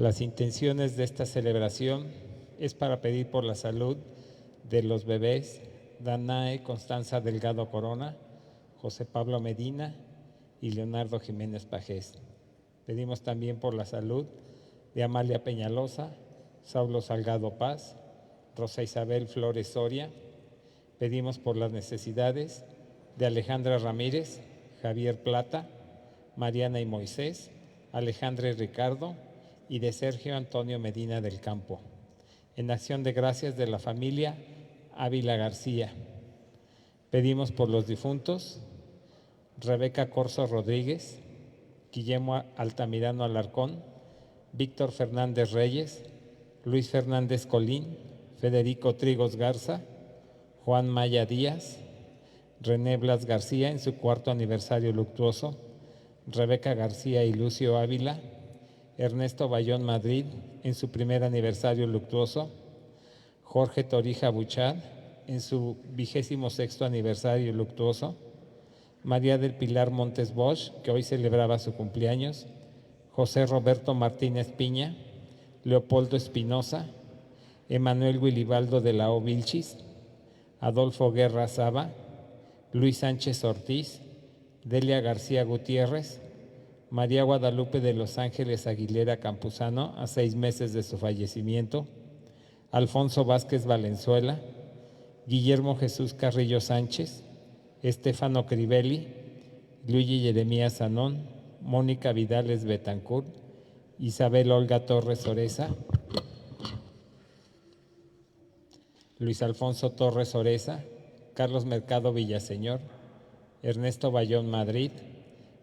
Las intenciones de esta celebración es para pedir por la salud de los bebés Danae Constanza Delgado Corona, José Pablo Medina y Leonardo Jiménez Pajés. Pedimos también por la salud de Amalia Peñalosa, Saulo Salgado Paz, Rosa Isabel Flores Soria. Pedimos por las necesidades de Alejandra Ramírez, Javier Plata, Mariana y Moisés, Alejandra y Ricardo, y de Sergio Antonio Medina del Campo. En acción de gracias de la familia Ávila García. Pedimos por los difuntos Rebeca Corso Rodríguez, Guillermo Altamirano Alarcón, Víctor Fernández Reyes, Luis Fernández Colín, Federico Trigos Garza, Juan Maya Díaz, René Blas García en su 4º aniversario luctuoso, Rebeca García y Lucio Ávila, Ernesto Bayón Madrid en su 1er aniversario luctuoso, Jorge Torija Buchar en su 26º aniversario luctuoso, María del Pilar Montes Bosch, que hoy celebraba su cumpleaños, José Roberto Martínez Piña, Leopoldo Espinosa, Emanuel Wilibaldo de la O. Vilchis, Adolfo Guerra Saba, Luis Sánchez Ortiz, Delia García Gutiérrez, María Guadalupe de Los Ángeles Aguilera Campuzano, a 6 meses de su fallecimiento, Alfonso Vázquez Valenzuela, Guillermo Jesús Carrillo Sánchez, Estefano Crivelli, Luigi Jeremías Zanón, Mónica Vidales Betancourt, Isabel Olga Torres Oreza, Luis Alfonso Torres Oreza, Carlos Mercado Villaseñor, Ernesto Bayón Madrid,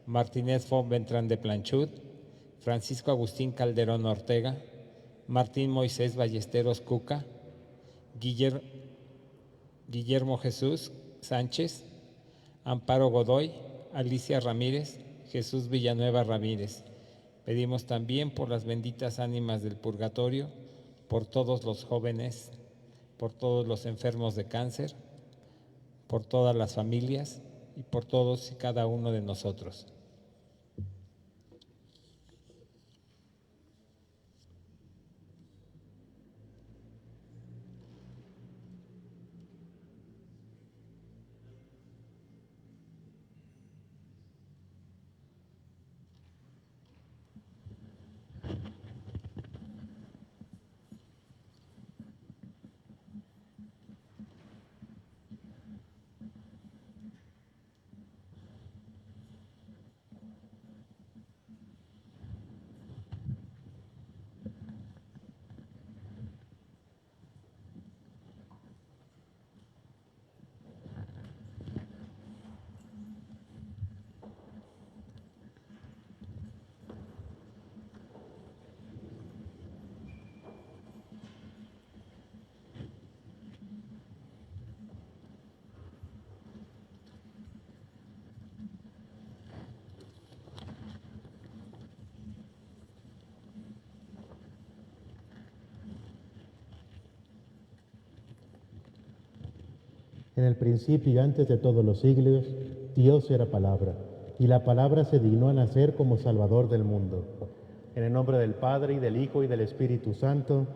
Martínez Fon Beltrán de Planchud, Francisco Agustín Calderón Ortega, Martín Moisés Ballesteros Cuca, Guillermo Jesús Sánchez, Amparo Godoy, Alicia Ramírez, Jesús Villanueva Ramírez. Pedimos también por las benditas ánimas del purgatorio, por todos los jóvenes, por todos los enfermos de cáncer, por todas las familias y por todos y cada uno de nosotros. En el principio y antes de todos los siglos, Dios era palabra, y la palabra se dignó a nacer como Salvador del mundo. En el nombre del Padre, y del Hijo, y del Espíritu Santo,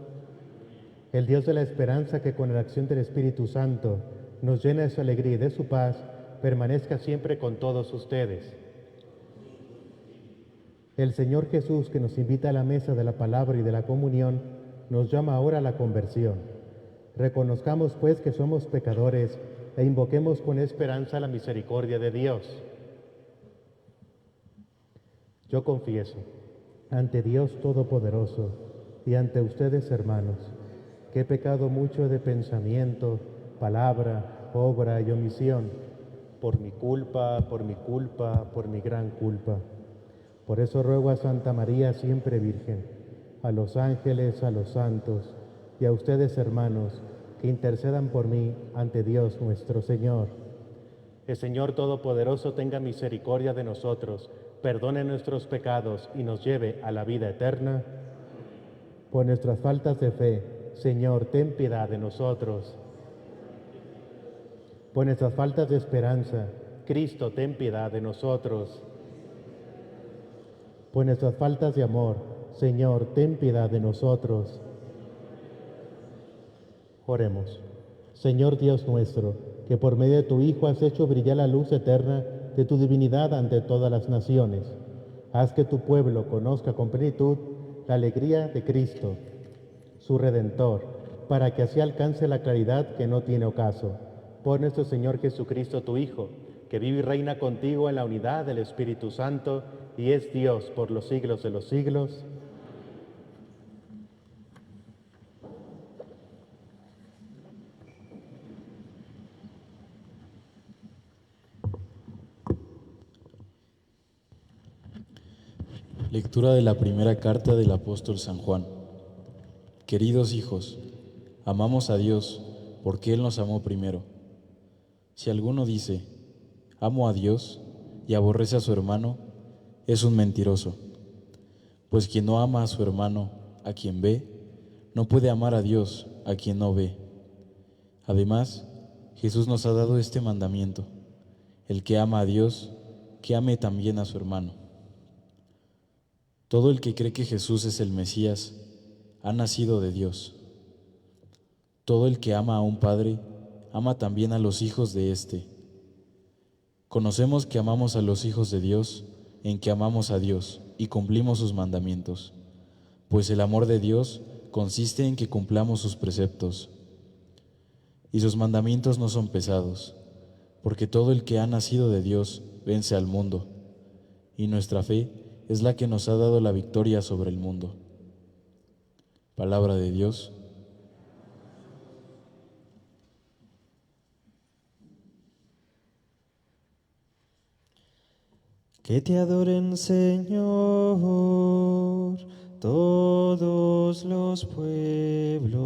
el Dios de la esperanza, que con la acción del Espíritu Santo nos llena de su alegría y de su paz, permanezca siempre con todos ustedes. El Señor Jesús, que nos invita a la mesa de la palabra y de la comunión, nos llama ahora a la conversión. Reconozcamos, pues, que somos pecadores e invoquemos con esperanza la misericordia de Dios. Yo confieso ante Dios Todopoderoso y ante ustedes, hermanos, que he pecado mucho de pensamiento, palabra, obra y omisión, por mi culpa, por mi gran culpa. Por eso ruego a Santa María, siempre Virgen, a los ángeles, a los santos y a ustedes, hermanos, que intercedan por mí ante Dios nuestro Señor. El Señor Todopoderoso tenga misericordia de nosotros, perdone nuestros pecados y nos lleve a la vida eterna. Por nuestras faltas de fe, Señor, ten piedad de nosotros. Por nuestras faltas de esperanza, Cristo, ten piedad de nosotros. Por nuestras faltas de amor, Señor, ten piedad de nosotros. Oremos. Señor Dios nuestro, que por medio de tu Hijo has hecho brillar la luz eterna de tu divinidad ante todas las naciones. Haz que tu pueblo conozca con plenitud la alegría de Cristo, su Redentor, para que así alcance la claridad que no tiene ocaso. Por nuestro Señor Jesucristo, tu Hijo, que vive y reina contigo en la unidad del Espíritu Santo y es Dios por los siglos de los siglos. Lectura de la primera carta del apóstol San Juan. Queridos hijos, amamos a Dios porque Él nos amó primero. Si alguno dice, amo a Dios y aborrece a su hermano, es un mentiroso. Pues quien no ama a su hermano, a quien ve, no puede amar a Dios, a quien no ve. Además, Jesús nos ha dado este mandamiento: el que ama a Dios, que ame también a su hermano. Todo el que cree que Jesús es el Mesías, ha nacido de Dios. Todo el que ama a un padre, ama también a los hijos de éste. Conocemos que amamos a los hijos de Dios, en que amamos a Dios y cumplimos sus mandamientos, pues el amor de Dios consiste en que cumplamos sus preceptos. Y sus mandamientos no son pesados, porque todo el que ha nacido de Dios vence al mundo, y nuestra fe es la que nos ha dado la victoria sobre el mundo. Palabra de Dios. Que te adoren, Señor, todos los pueblos.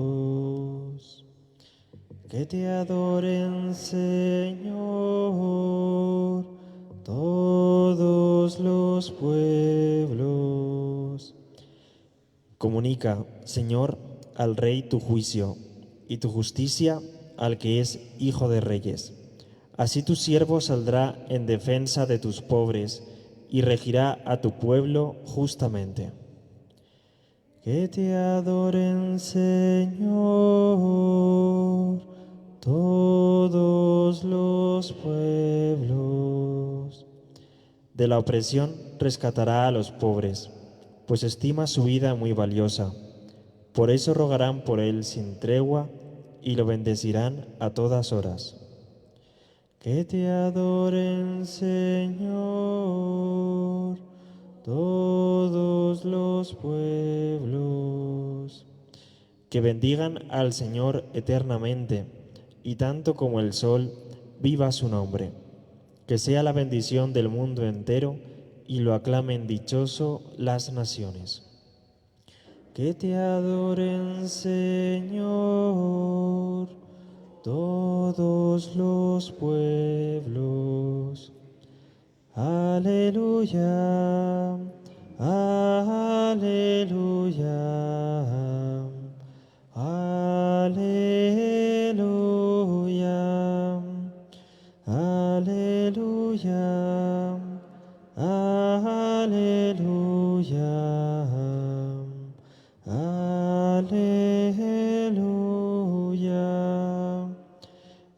Que te adoren, Señor, todos los pueblos. Comunica, Señor, al Rey tu juicio y tu justicia al que es Hijo de Reyes. Así tu siervo saldrá en defensa de tus pobres y regirá a tu pueblo justamente. Que te adoren, Señor, todos los pueblos. De la opresión rescatará a los pobres, pues estima su vida muy valiosa. Por eso rogarán por él sin tregua y lo bendecirán a todas horas. Que te adoren, Señor, todos los pueblos. Que bendigan al Señor eternamente, y tanto como el sol, viva su nombre. Que sea la bendición del mundo entero, y lo aclamen dichoso las naciones. Que te adoren, Señor, todos los pueblos. Aleluya, aleluya, aleluya, aleluya, aleluya, aleluya.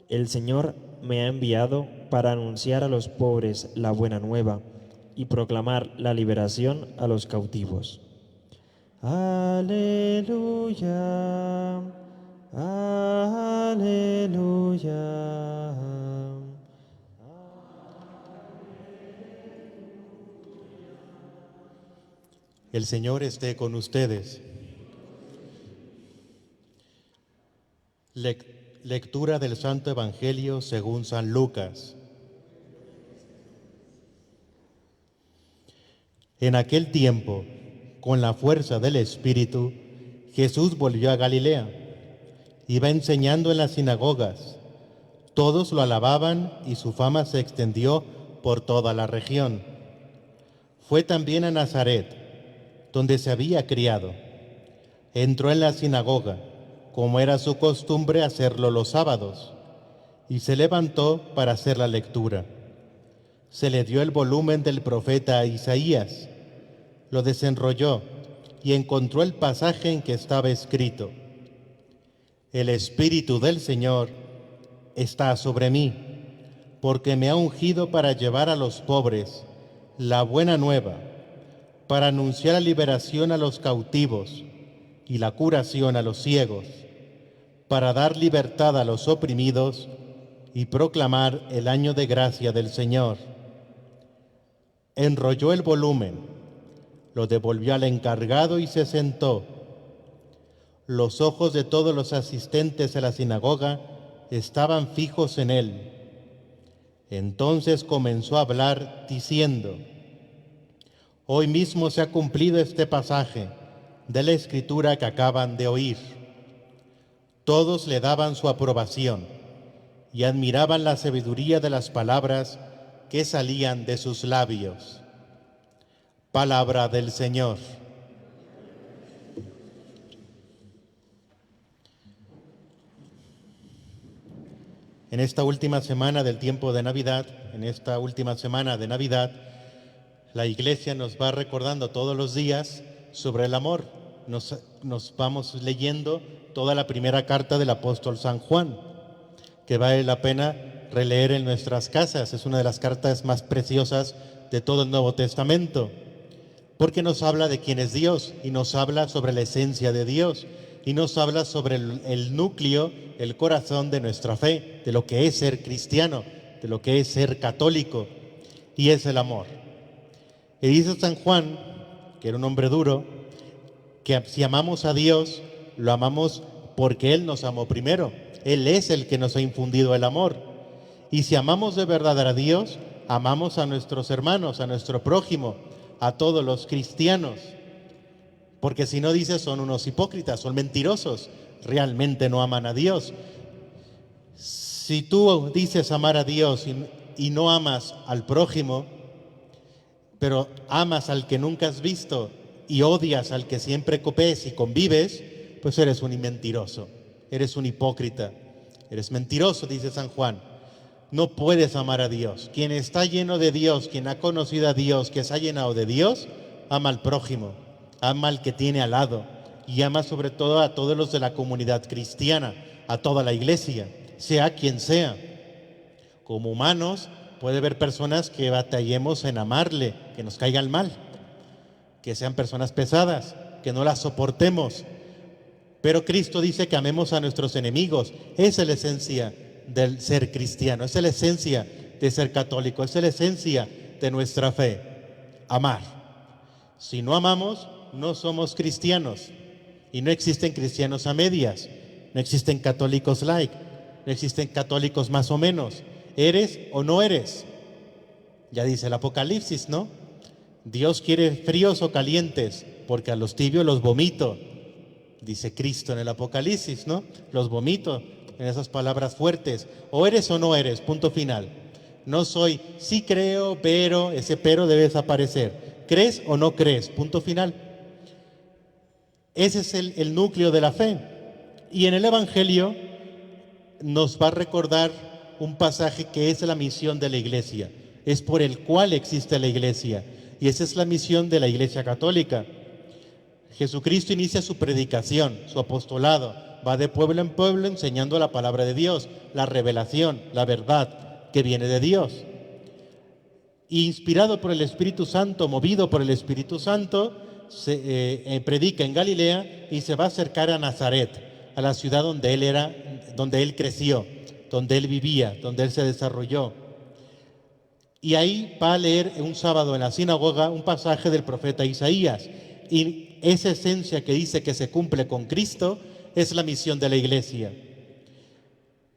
El Señor me ha enviado para anunciar a los pobres la buena nueva y proclamar la liberación a los cautivos. Aleluya, aleluya. El Señor esté con ustedes. Lectura del Santo Evangelio según San Lucas. En aquel tiempo, con la fuerza del Espíritu, Jesús volvió a Galilea. Iba enseñando en las sinagogas. Todos lo alababan y su fama se extendió por toda la región. Fue también a Nazaret, donde se había criado. Entró en la sinagoga, como era su costumbre hacerlo los sábados, y se levantó para hacer la lectura. Se le dio el volumen del profeta Isaías. lo desenrolló y encontró el pasaje en que estaba escrito: El Espíritu del Señor está sobre mí, porque me ha ungido para llevar a los pobres la buena nueva, para anunciar la liberación a los cautivos y la curación a los ciegos, para dar libertad a los oprimidos y proclamar el año de gracia del Señor. Enrolló el volumen, lo devolvió al encargado y se sentó. Los ojos de todos los asistentes a la sinagoga estaban fijos en él. Entonces comenzó a hablar diciendo: Hoy mismo se ha cumplido este pasaje de la Escritura que acaban de oír. Todos le daban su aprobación y admiraban la sabiduría de las palabras que salían de sus labios. Palabra del Señor. En esta última semana del tiempo de Navidad, la Iglesia nos va recordando todos los días sobre el amor. Nos vamos leyendo toda la primera carta del apóstol San Juan, que vale la pena releer en nuestras casas. Es una de las cartas más preciosas de todo el Nuevo Testamento, porque nos habla de quién es Dios y nos habla sobre la esencia de Dios y nos habla sobre el núcleo, el corazón de nuestra fe, de lo que es ser cristiano, de lo que es ser católico, y es el amor. Y dice San Juan, que era un hombre duro, que si amamos a Dios, lo amamos porque Él nos amó primero. Él es el que nos ha infundido el amor. Y si amamos de verdad a Dios, amamos a nuestros hermanos, a nuestro prójimo, a todos los cristianos. Porque si no, dice, son unos hipócritas, son mentirosos, realmente no aman a Dios. Si tú dices amar a Dios y no amas al prójimo, pero amas al que nunca has visto y odias al que siempre ves y convives, pues eres un mentiroso, eres un hipócrita, eres mentiroso, dice San Juan. No puedes amar a Dios. Quien está lleno de Dios, quien ha conocido a Dios, que se ha llenado de Dios, ama al prójimo, ama al que tiene al lado y ama sobre todo a todos los de la comunidad cristiana, a toda la Iglesia, sea quien sea. Como humanos puede haber personas que batallemos en amarle, que nos caigan mal, que sean personas pesadas, que no las soportemos. Pero Cristo dice que amemos a nuestros enemigos. Esa es la esencia del ser cristiano, esa es la esencia de ser católico, esa es la esencia de nuestra fe, amar. Si no amamos, no somos cristianos. Y no existen cristianos a medias, no existen católicos light, no existen católicos más o menos. ¿Eres o no eres? Ya dice el Apocalipsis, ¿no? Dios quiere fríos o calientes, porque a los tibios los vomito, dice Cristo en el Apocalipsis, ¿no? Los vomito, en esas palabras fuertes. O eres o no eres, punto final. No soy, sí creo, pero, ese pero debe desaparecer. ¿Crees o no crees? Punto final. Ese es el núcleo de la fe. Y en el Evangelio nos va a recordar un pasaje que es la misión de la Iglesia. Es por el cual existe la Iglesia. Y esa es la misión de la Iglesia Católica. Jesucristo inicia su predicación, su apostolado. Va de pueblo en pueblo enseñando la palabra de Dios, la revelación, la verdad que viene de Dios. Inspirado por el Espíritu Santo, movido por el Espíritu Santo, predica en Galilea y se va a acercar a Nazaret, a la ciudad donde él creció, donde él vivía, donde él se desarrolló. Y ahí va a leer un sábado en la sinagoga un pasaje del profeta Isaías. Y esa esencia que dice que se cumple con Cristo es la misión de la Iglesia.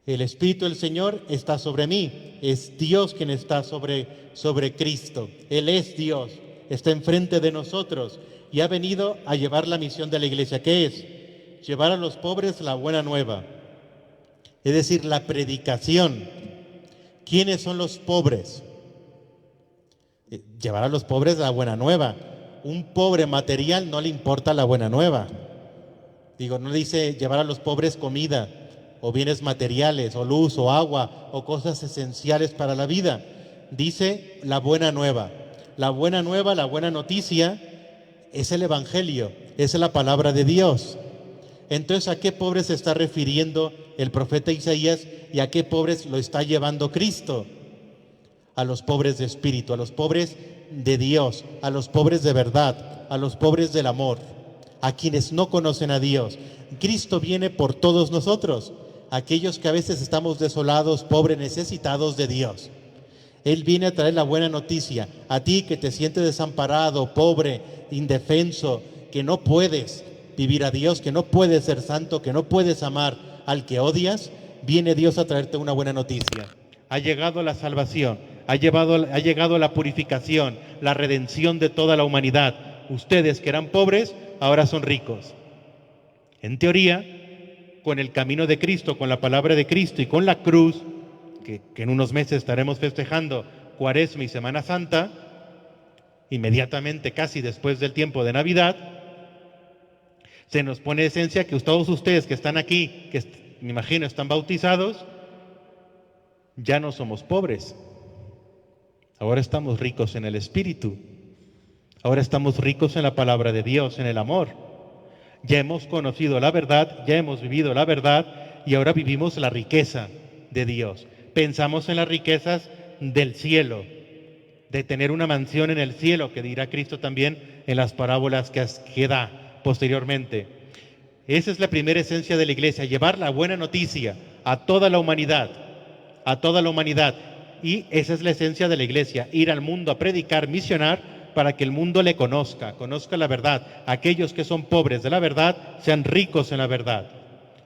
El Espíritu del Señor está sobre mí. Es Dios quien está sobre Cristo. Él es Dios, está enfrente de nosotros y ha venido a llevar la misión de la Iglesia. ¿Qué es? Llevar a los pobres la buena nueva. Es decir, la predicación. ¿Quiénes son los pobres? Llevar a los pobres la buena nueva. Un pobre material no le importa la buena nueva. No dice llevar a los pobres comida o bienes materiales o luz o agua o cosas esenciales para la vida. Dice la buena nueva. La buena nueva, la buena noticia es el Evangelio, es la palabra de Dios. Entonces, ¿a qué pobres se está refiriendo el profeta Isaías y a qué pobres lo está llevando Cristo? A los pobres de espíritu, a los pobres de Dios, a los pobres de verdad, a los pobres del amor, a quienes no conocen a Dios. Cristo viene por todos nosotros, aquellos que a veces estamos desolados, pobres, necesitados de Dios. Él viene a traer la buena noticia. A ti que te sientes desamparado, pobre, indefenso, que no puedes vivir a Dios, que no puedes ser santo, que no puedes amar al que odias, viene Dios a traerte una buena noticia. Ha llegado la salvación, ha llegado la purificación, la redención de toda la humanidad. Ustedes que eran pobres, ahora son ricos. En teoría, con el camino de Cristo, con la palabra de Cristo y con la cruz, que en unos meses estaremos festejando Cuaresma y Semana Santa, inmediatamente casi después del tiempo de Navidad, se nos pone esencia que todos ustedes que están aquí, que me imagino están bautizados, ya no somos pobres. Ahora estamos ricos en el Espíritu. Ahora estamos ricos en la palabra de Dios, en el amor. Ya hemos conocido la verdad, ya hemos vivido la verdad y ahora vivimos la riqueza de Dios. Pensamos en las riquezas del cielo, de tener una mansión en el cielo, que dirá Cristo también en las parábolas que da posteriormente. Esa es la primera esencia de la iglesia, llevar la buena noticia a toda la humanidad, a toda la humanidad. Y esa es la esencia de la iglesia, ir al mundo a predicar, misionar, para que el mundo le conozca la verdad. Aquellos que son pobres de la verdad sean ricos en la verdad.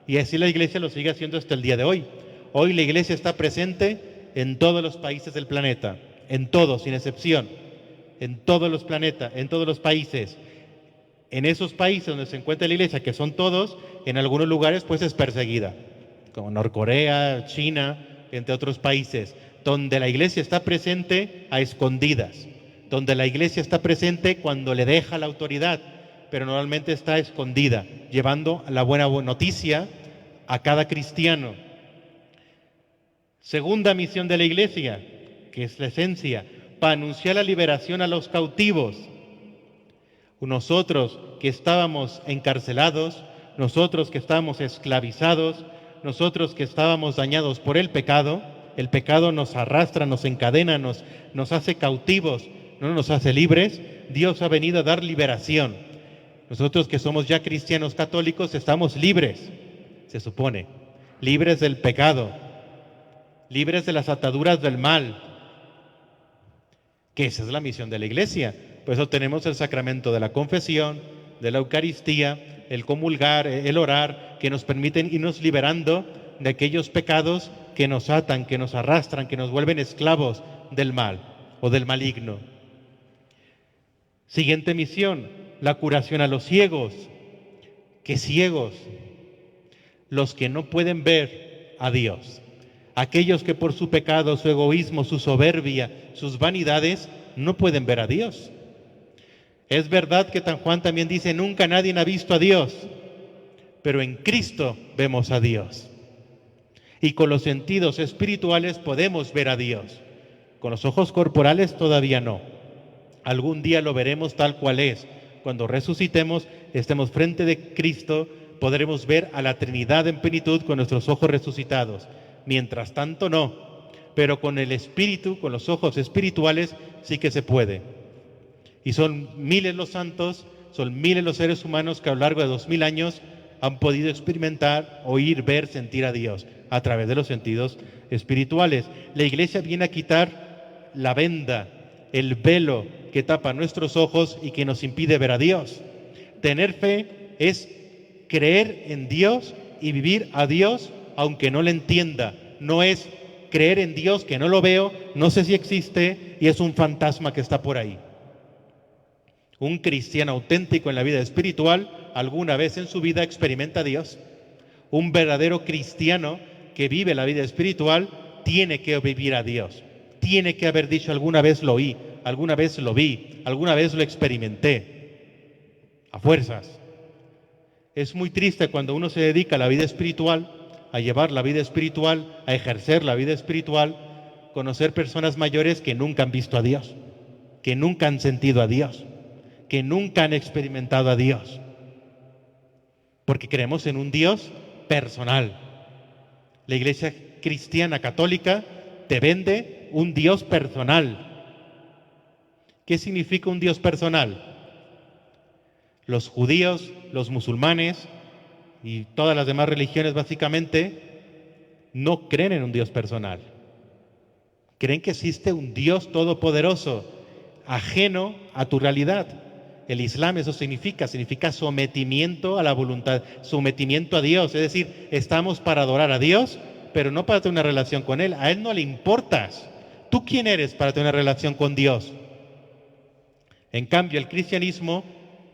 Y así la iglesia lo sigue haciendo hasta el día de hoy. Hoy la iglesia está presente en todos los países del planeta, en todos, sin excepción, en todos los planetas, en todos los países. En esos países donde se encuentra la iglesia, que son todos, en algunos lugares pues es perseguida, como Norcorea, China, entre otros países, donde la iglesia está presente a escondidas, donde la iglesia está presente cuando le deja la autoridad, pero normalmente está escondida, llevando la buena noticia a cada cristiano. Segunda misión de la iglesia, que es la esencia, para anunciar la liberación a los cautivos. Nosotros que estábamos encarcelados, nosotros que estábamos esclavizados, nosotros que estábamos dañados por el pecado nos arrastra, nos encadena, nos hace cautivos, no nos hace libres. Dios ha venido a dar liberación. Nosotros que somos ya cristianos católicos estamos libres, se supone, libres del pecado, libres de las ataduras del mal, que esa es la misión de la iglesia. Por eso tenemos el sacramento de la confesión, de la Eucaristía, el comulgar, el orar, que nos permiten irnos liberando de aquellos pecados que nos atan, que nos arrastran, que nos vuelven esclavos del mal o del maligno. Siguiente misión, la curación a los ciegos. ¿Qué ciegos? Los que no pueden ver a Dios. Aquellos que por su pecado, su egoísmo, su soberbia, sus vanidades, no pueden ver a Dios. Es verdad que San Juan también dice, nunca nadie ha visto a Dios, pero en Cristo vemos a Dios. Y con los sentidos espirituales podemos ver a Dios. Con los ojos corporales todavía no. Algún día lo veremos tal cual es. Cuando resucitemos, estemos frente de Cristo, podremos ver a la Trinidad en plenitud con nuestros ojos resucitados. Mientras tanto no, pero con el Espíritu, con los ojos espirituales, sí que se puede. Y son miles los santos, son miles los seres humanos que a lo largo de 2000 años han podido experimentar, oír, ver, sentir a Dios a través de los sentidos espirituales. La iglesia viene a quitar la venda, el velo que tapa nuestros ojos y que nos impide ver a Dios. Tener fe es creer en Dios y vivir a Dios aunque no le entienda. No es creer en Dios que no lo veo, no sé si existe y es un fantasma que está por ahí. Un cristiano auténtico en la vida espiritual alguna vez en su vida experimenta a Dios. Un verdadero cristiano que vive la vida espiritual tiene que vivir a Dios. Tiene que haber dicho alguna vez lo oí, alguna vez lo vi, alguna vez lo experimenté. A fuerzas. Es muy triste cuando uno se dedica a la vida espiritual, a llevar la vida espiritual, a ejercer la vida espiritual, conocer personas mayores que nunca han visto a Dios, que nunca han sentido a Dios, que nunca han experimentado a Dios. Porque creemos en un Dios personal. La Iglesia cristiana católica te vende un Dios personal. ¿Qué significa un Dios personal? Los judíos, los musulmanes y todas las demás religiones básicamente no creen en un Dios personal. Creen que existe un Dios todopoderoso, ajeno a tu realidad. El Islam eso significa sometimiento a la voluntad, sometimiento a Dios. Es decir, estamos para adorar a Dios, pero no para tener una relación con Él. A Él no le importas. ¿Tú quién eres para tener una relación con Dios? En cambio, el cristianismo,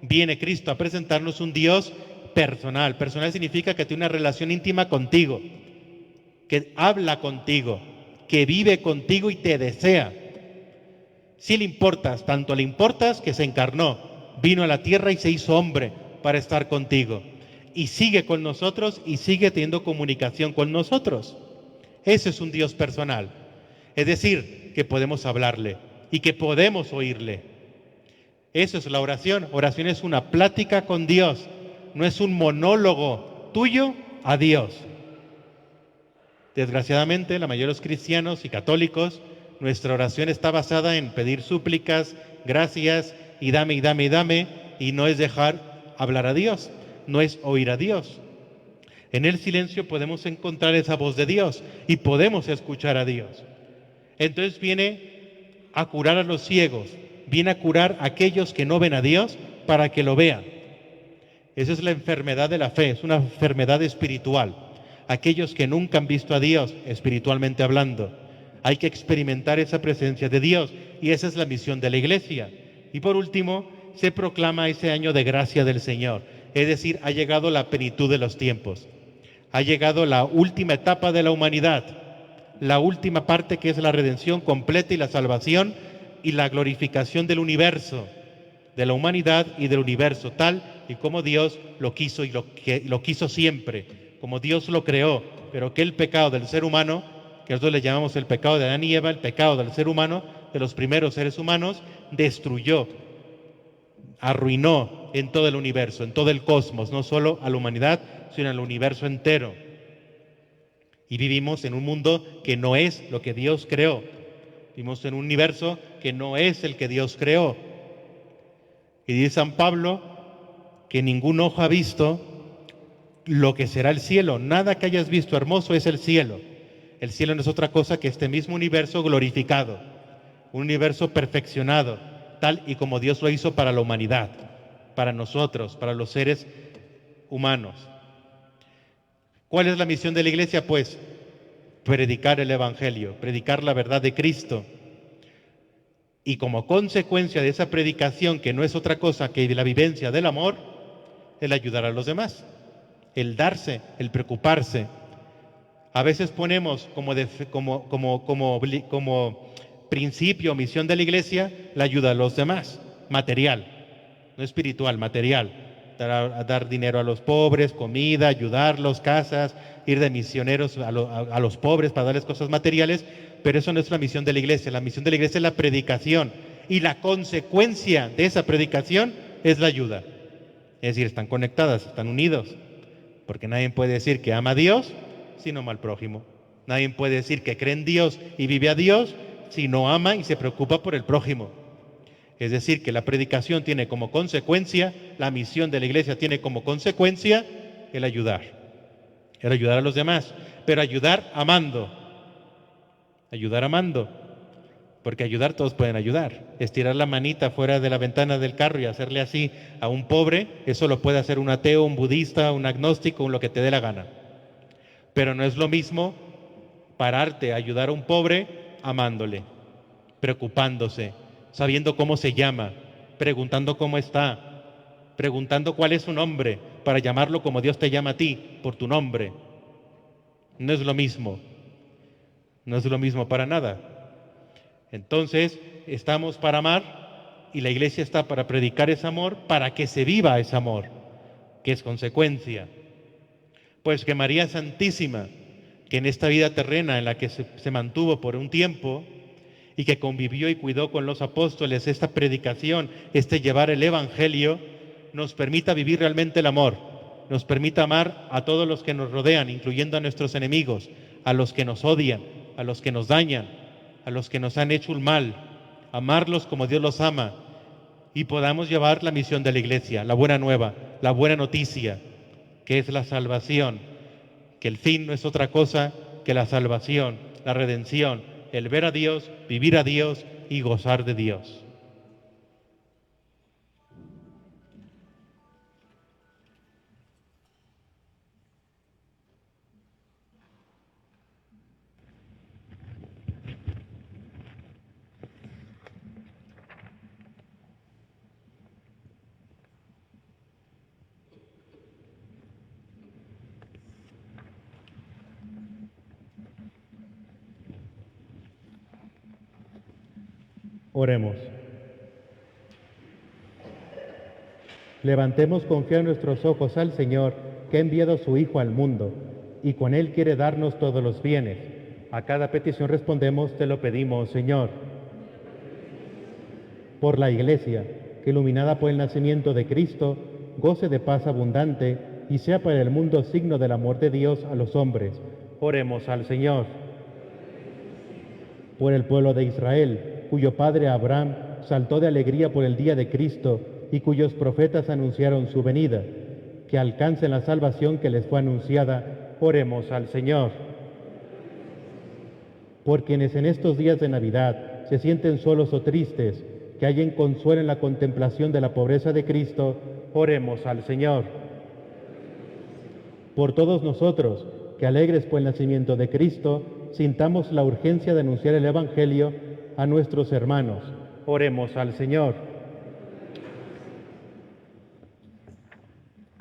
viene Cristo a presentarnos un Dios personal. Personal significa que tiene una relación íntima contigo, que habla contigo, que vive contigo y te desea. Si le importas, tanto le importas que se encarnó, vino a la tierra y se hizo hombre para estar contigo. Y sigue con nosotros y sigue teniendo comunicación con nosotros. Ese es un Dios personal. Es decir, que podemos hablarle y que podemos oírle. Eso es la oración. Oración es una plática con Dios, no es un monólogo tuyo a Dios. Desgraciadamente, la mayoría de los cristianos y católicos, nuestra oración está basada en pedir súplicas, gracias, y dame, y dame, y dame, y no es dejar hablar a Dios, no es oír a Dios. En el silencio podemos encontrar esa voz de Dios y podemos escuchar a Dios. Entonces viene a curar a los ciegos, viene a curar a aquellos que no ven a Dios para que lo vean. Esa es la enfermedad de la fe, es una enfermedad espiritual. Aquellos que nunca han visto a Dios, espiritualmente hablando, hay que experimentar esa presencia de Dios y esa es la misión de la Iglesia. Y por último, se proclama ese año de gracia del Señor, es decir, ha llegado la plenitud de los tiempos, ha llegado la última etapa de la humanidad, la última parte que es la redención completa y la salvación y la glorificación del universo, de la humanidad y del universo, tal y como Dios lo quiso y lo quiso siempre, como Dios lo creó, pero que el pecado del ser humano, que nosotros le llamamos el pecado de Adán y Eva, el pecado del ser humano, de los primeros seres humanos, destruyó, arruinó en todo el universo, en todo el cosmos, no solo a la humanidad, sino al universo entero. Y vivimos en un mundo que no es lo que Dios creó. Vivimos en un universo que no es el que Dios creó. Y dice San Pablo que ningún ojo ha visto lo que será el cielo. Nada que hayas visto hermoso es el cielo. El cielo no es otra cosa que este mismo universo glorificado, un universo perfeccionado, tal y como Dios lo hizo para la humanidad, para nosotros, para los seres humanos. ¿Cuál es la misión de la Iglesia? Pues predicar el Evangelio, predicar la verdad de Cristo. Y como consecuencia de esa predicación, que no es otra cosa que la vivencia del amor, el ayudar a los demás, el darse, el preocuparse. A veces ponemos como principio, misión de la Iglesia, la ayuda a los demás, material, no espiritual, material. Dar dinero a los pobres, comida, ayudarlos, casas, ir de misioneros a los pobres para darles cosas materiales, pero eso no es la misión de la Iglesia. La misión de la Iglesia es la predicación y la consecuencia de esa predicación es la ayuda. Es decir, están conectadas, están unidos, porque nadie puede decir que ama a Dios si no ama al prójimo. Nadie puede decir que cree en Dios y vive a Dios si no ama y se preocupa por el prójimo. Es decir, que la predicación tiene como consecuencia, la misión de la Iglesia tiene como consecuencia el ayudar a los demás, pero ayudar amando, porque ayudar todos pueden ayudar. Estirar la manita fuera de la ventana del carro y hacerle así a un pobre, eso lo puede hacer un ateo, un budista, un agnóstico, lo que te dé la gana. Pero no es lo mismo pararte a ayudar a un pobre amándole, preocupándose, sabiendo cómo se llama, preguntando cómo está, preguntando cuál es su nombre, para llamarlo como Dios te llama a ti, por tu nombre. No es lo mismo, no es lo mismo para nada. Entonces, estamos para amar y la Iglesia está para predicar ese amor, para que se viva ese amor, que es consecuencia. Pues que María Santísima, que en esta vida terrena en la que se mantuvo por un tiempo, y que convivió y cuidó con los apóstoles, esta predicación, este llevar el Evangelio, nos permita vivir realmente el amor, nos permita amar a todos los que nos rodean, incluyendo a nuestros enemigos, a los que nos odian, a los que nos dañan, a los que nos han hecho un mal, amarlos como Dios los ama, y podamos llevar la misión de la Iglesia, la buena nueva, la buena noticia, que es la salvación, que el fin no es otra cosa que la salvación, la redención, el ver a Dios, vivir a Dios y gozar de Dios. Oremos. Levantemos confiados nuestros ojos al Señor, que ha enviado a su Hijo al mundo, y con Él quiere darnos todos los bienes. A cada petición respondemos, te lo pedimos, Señor. Por la Iglesia, que iluminada por el nacimiento de Cristo, goce de paz abundante y sea para el mundo signo del amor de Dios a los hombres. Oremos al Señor. Por el pueblo de Israel, cuyo padre Abraham saltó de alegría por el día de Cristo y cuyos profetas anunciaron su venida, que alcancen la salvación que les fue anunciada, oremos al Señor. Por quienes en estos días de Navidad se sienten solos o tristes, que hallen consuelo en la contemplación de la pobreza de Cristo, oremos al Señor. Por todos nosotros, que alegres por el nacimiento de Cristo, sintamos la urgencia de anunciar el Evangelio a nuestros hermanos, oremos al Señor.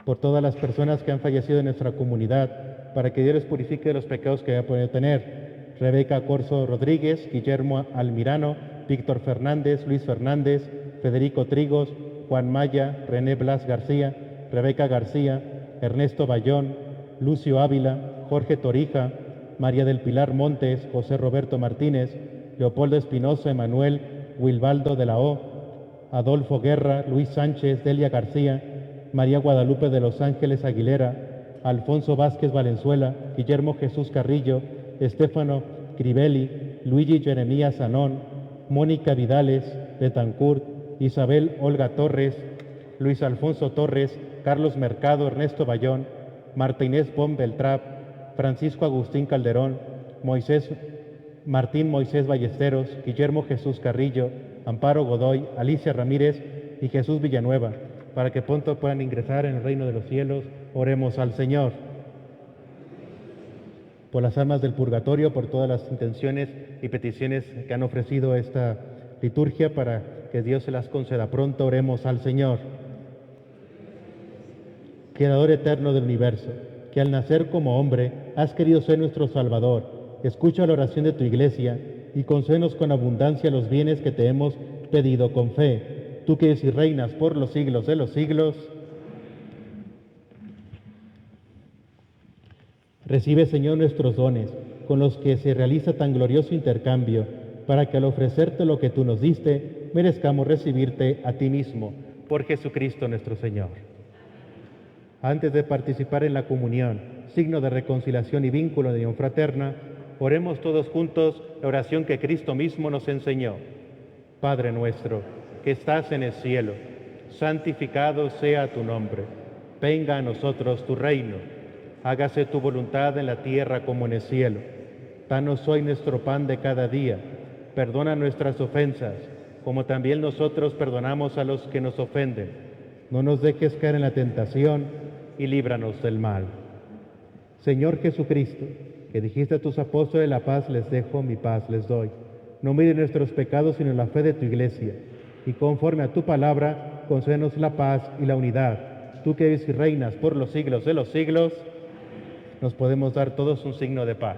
Por todas las personas que han fallecido en nuestra comunidad, para que Dios les purifique de los pecados que haya podido tener. Rebeca Corso Rodríguez, Guillermo Almirano, Víctor Fernández, Luis Fernández, Federico Trigos, Juan Maya, René Blas García, Rebeca García, Ernesto Bayón, Lucio Ávila, Jorge Torija, María del Pilar Montes, José Roberto Martínez, Leopoldo Espinosa, Emanuel, Wilbaldo de la O, Adolfo Guerra, Luis Sánchez, Delia García, María Guadalupe de los Ángeles Aguilera, Alfonso Vázquez Valenzuela, Guillermo Jesús Carrillo, Estefano Crivelli, Luigi Jeremías Anón, Mónica Vidales, Betancourt, Isabel Olga Torres, Luis Alfonso Torres, Carlos Mercado, Ernesto Bayón, Marta Inés Bon Beltrap, Francisco Agustín Calderón, Martín Moisés Ballesteros, Guillermo Jesús Carrillo, Amparo Godoy, Alicia Ramírez y Jesús Villanueva, para que pronto puedan ingresar en el reino de los cielos. Oremos al Señor. Por las almas del purgatorio, por todas las intenciones y peticiones que han ofrecido esta liturgia, para que Dios se las conceda pronto, oremos al Señor. Creador eterno del universo, que al nacer como hombre has querido ser nuestro Salvador, escucha la oración de tu Iglesia y concédenos con abundancia los bienes que te hemos pedido con fe. Tú que eres y reinas por los siglos de los siglos, recibe, Señor, nuestros dones, con los que se realiza tan glorioso intercambio, para que al ofrecerte lo que tú nos diste, merezcamos recibirte a ti mismo, por Jesucristo nuestro Señor. Antes de participar en la comunión, signo de reconciliación y vínculo de unión fraterna, oremos todos juntos la oración que Cristo mismo nos enseñó. Padre nuestro, que estás en el cielo, santificado sea tu nombre. Venga a nosotros tu reino. Hágase tu voluntad en la tierra como en el cielo. Danos hoy nuestro pan de cada día. Perdona nuestras ofensas, como también nosotros perdonamos a los que nos ofenden. No nos dejes caer en la tentación y líbranos del mal. Señor Jesucristo, que dijiste a tus apóstoles, la paz les dejo, mi paz les doy. No mires nuestros pecados, sino la fe de tu Iglesia. Y conforme a tu palabra, concédenos la paz y la unidad. Tú que vives y reinas por los siglos de los siglos, nos podemos dar todos un signo de paz.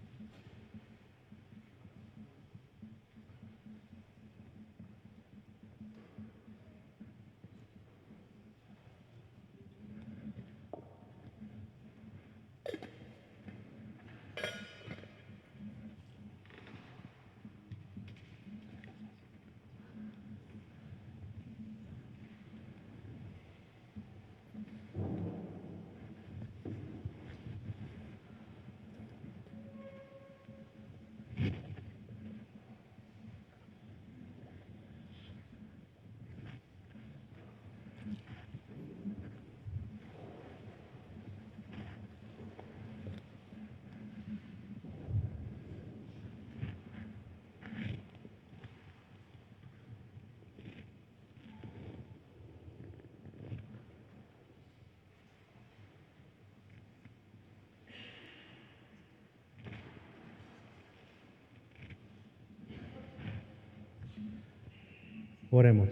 Oremos.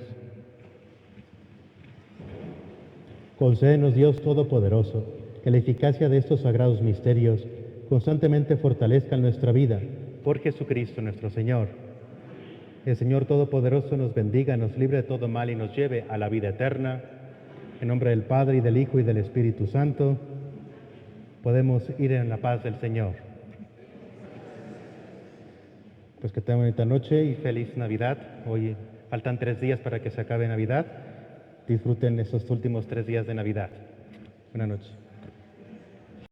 Concédenos, Dios Todopoderoso, que la eficacia de estos sagrados misterios constantemente fortalezca nuestra vida. Por Jesucristo nuestro Señor. El Señor Todopoderoso nos bendiga, nos libre de todo mal y nos lleve a la vida eterna. En nombre del Padre, y del Hijo, y del Espíritu Santo, podemos ir en la paz del Señor. Pues que tengan una bonita noche y feliz Navidad. Hoy faltan 3 días para que se acabe Navidad. Disfruten estos últimos 3 días de Navidad. Buenas noches.